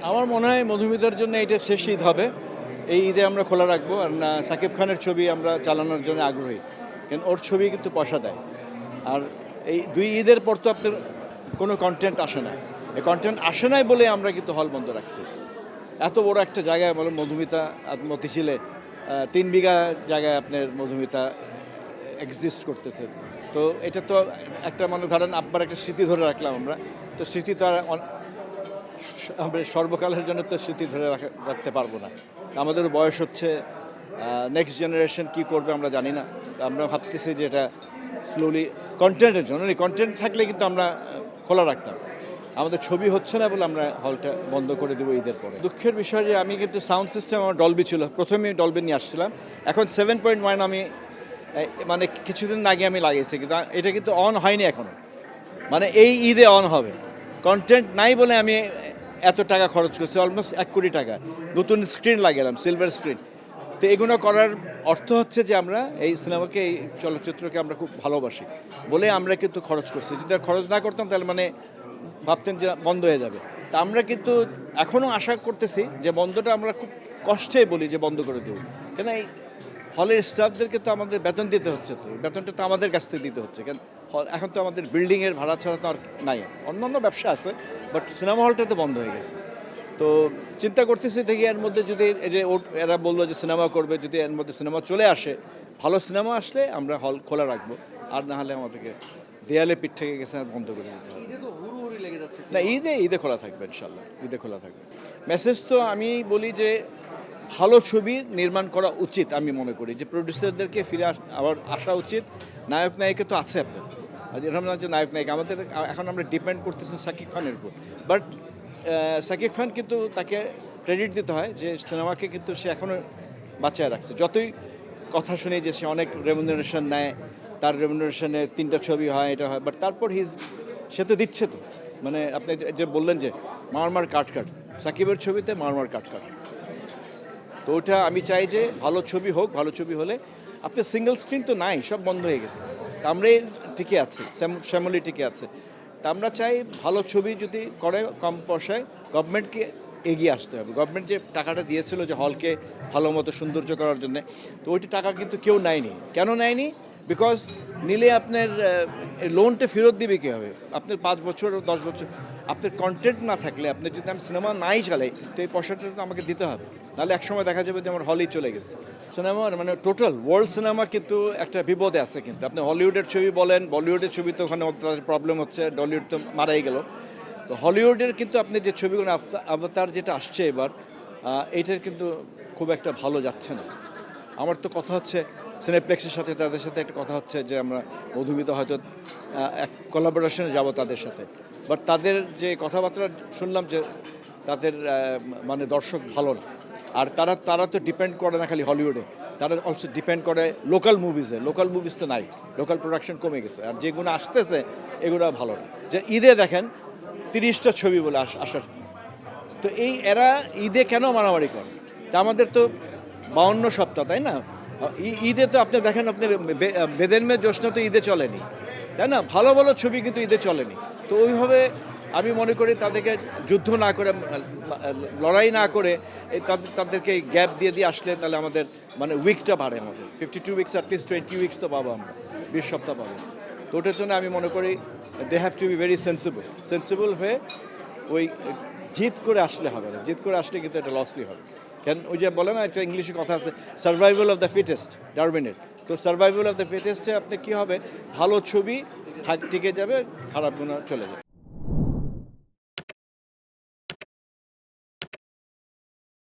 আমার মনে হয় মধুমিতার জন্য এটা শেষ ঈদ হবে। এই ঈদে আমরা খোলা রাখবো। আর না, সাকিব খানের ছবি আমরা চালানোর জন্য আগ্রহী, কারণ ওর ছবি কিন্তু পয়সা দেয়। আর এই দুই ঈদের পর তো আপনার কোনো কন্টেন্ট আসে না। এই কন্টেন্ট আসে নাই বলে আমরা কিন্তু হল বন্ধ রাখছি। এত বড় একটা জায়গায় বলে মধুমিতা মতিঝিলে 3 বিঘা জায়গায় আপনার মধুমিতা এক্সিস্ট করতেছে। তো এটা তো একটা মানে ধরেন আব্বার একটা স্মৃতি ধরে রাখলাম আমরা। তো স্মৃতি তো আর আমরা সর্বকালের জন্য তো স্মৃতি ধরে রাখতে পারবো না। আমাদের বয়স হচ্ছে, নেক্সট জেনারেশন কি করবে আমরা জানি না। আমরা ভাবতেছি যে এটা স্লোলি কন্টেন্টের জন্য, কন্টেন্ট থাকলে কিন্তু আমরা খোলা রাখতাম। আমাদের ছবি হচ্ছে না বলে আমরা হলটা বন্ধ করে দেবো ঈদের পরে। দুঃখের বিষয় যে আমি কিন্তু সাউন্ড সিস্টেম আমার ডলবি ছিল, প্রথমে ডলবি নিয়ে আসছিলাম। এখন 7.1 আমি মানে কিছুদিন আগে আমি লাগিয়েছি, কিন্তু এটা কিন্তু অন হয়নি এখনও। মানে এই ঈদে অন হবে। কন্টেন্ট নাই বলে আমি এত টাকা খরচ করছি, অলমোস্ট 1 কোটি টাকা। নতুন স্ক্রিন লাগালাম, সিলভার স্ক্রিন। তো এগুলো করার অর্থ হচ্ছে যে আমরা এই সিনেমাকে, এই চলচ্চিত্রকে আমরা খুব ভালোবাসি বলে আমরা কিন্তু খরচ করছি। যদি আর খরচ না করতাম তাহলে মানে ভাবতেন যে বন্ধ হয়ে যাবে। তা আমরা কিন্তু এখনও আশা করতেছি যে বন্ধটা আমরা খুব কষ্টে বলি যে বন্ধ করে দেব, কেন এই হলের স্টাফদেরকে তো আমাদের বেতন দিতে হচ্ছে। তো বেতনটা তো আমাদের কাছ থেকে দিতে হচ্ছে, কারণ এখন তো আমাদের বিল্ডিংয়ের ভাড়া ছাড়া তো আর নাই। অন্যান্য ব্যবসা আছে, বাট সিনেমা হলটা তো বন্ধ হয়ে গেছে। তো চিন্তা করতেছি দেখি এর মধ্যে যদি এই যে এরা বললো যে সিনেমা করবে, যদি এর মধ্যে সিনেমা চলে আসে, ভালো সিনেমা আসলে আমরা হল খোলা রাখবো। আর না হলে আমাদেরকে দেয়ালে পিঠ থেকে গেছে বন্ধ করে দিতে হবে। না, ঈদে খোলা থাকবে, ইনশাল্লাহ ঈদে খোলা থাকবে। মেসেজ তো আমি বলি যে ভালো ছবি নির্মাণ করা উচিত। আমি মনে করি যে প্রডিউসারদেরকে ফিরে আবার আসা উচিত। নায়ক নায়িকা তো আছে আপনার, এরকম না যে নায়ক নায়িকা আমাদের এখন আমরা ডিপেন্ড করতেছি সাকিব খানের উপর। বাট সাকিব খান কিন্তু তাকে ক্রেডিট দিতে হয় যে সিনেমাকে কিন্তু সে এখনও বাঁচায় রাখছে। যতই কথা শুনি যে সে অনেক রেমুনারেশন নেয়, তার রেমুনারেশনে 3টা ছবি হয়, এটা হয়, বাট তারপর সে তো দিচ্ছে। তো মানে আপনি যে বললেন যে মারমার কাট সাকিবের ছবিতে মারমার কাট। তো ওটা আমি চাই যে ভালো ছবি হোক। ভালো ছবি হলে আপনার সিঙ্গেল স্ক্রিন তো নাই, সব বন্ধ হয়ে গেছে। তা আমরাই টিকে আছি, শ্যামলি টিকে আছে। তা আমরা চাই ভালো ছবি যদি করে কম পয়সায়, গভর্নমেন্টকে এগিয়ে আসতে হবে। গভর্নমেন্ট যে টাকাটা দিয়েছিল যে হলকে ভালো মতো সৌন্দর্য করার জন্য, তো ওইটি টাকা কিন্তু কেউ নেয়নি। কেন নেয়নি? বিকজ নিলে আপনার লোনটা ফেরত দিবে কীভাবে? আপনার 5 বছর 10 বছর আপনার কন্টেন্ট না থাকলে, আপনার যদি আমি সিনেমা নাই চালাই, তো এই পয়সাটা তো আমাকে দিতে হবে। নাহলে একসময় দেখা যাবে যে আমার হলেই চলে গেছে। সিনেমার মানে টোটাল ওয়ার্ল্ড সিনেমা কিন্তু একটা বিপদে আছে। কিন্তু আপনি হলিউডের ছবি বলেন, বলিউডের ছবি তো ওখানে তাদের প্রবলেম হচ্ছে, টলিউড তো মারাই গেল। তো হলিউডের কিন্তু আপনি যে ছবিগুলো আবতার যেটা আসছে এবার, এইটার কিন্তু খুব একটা ভালো যাচ্ছে না। আমার তো কথা হচ্ছে সিনেপ্লেক্সের সাথে, তাদের সাথে একটা কথা হচ্ছে যে আমরা মধুমিতা হয়তো এক কোলাবোরেশনে যাব তাদের সাথে। বাট তাদের যে কথাবার্তা শুনলাম যে তাদের মানে দর্শক ভালো না। আর তারা তো ডিপেন্ড করে না খালি হলিউডে, তারা অলসো ডিপেন্ড করে লোকাল মুভিজে। লোকাল মুভিজ তো নাই, লোকাল প্রোডাকশন কমে গেছে। আর যেগুলো আসতেছে এগুলো ভালো না। যে ঈদে দেখেন 30টা ছবি বলে আসার। তো এরা ঈদে কেন মারামারি করে? তা আমাদের তো 52 সপ্তাহ, তাই না? ঈদে তো আপনি দেখেন, আপনার বেদেন মে জ্যোৎস্না তো ঈদে চলেনি, তাই না? ভালো ভালো ছবি কিন্তু ঈদে চলেনি। তো ওইভাবে আমি মনে করি তাদেরকে যুদ্ধ না করে, লড়াই না করে তাদেরকে গ্যাপ দিয়ে আসলে তাহলে আমাদের মানে উইকটা বাড়ে। আমাদের 52 উইকস, অ্যাটলিস্ট 20 উইকস তো পাবো আমরা, 20 সপ্তাহ পাবো। তো ওটার জন্য আমি মনে করি they have to be very sensible হয়ে ওই জিত করে আসলে হবে না। জিত করে আসলে কিন্তু এটা লসই হবে। কেন ওই যে বলে না একটা ইংলিশে কথা আছে, সার্ভাইভাল অফ দ্য ফিটেস্ট, ডারউইনের। তো সার্ভাইভাল অফ দ্য ফিটেস্টে আপনি কী হবে, ভালো ছবি টিকে যাবে, খারাপ গুণ চলে যাবে।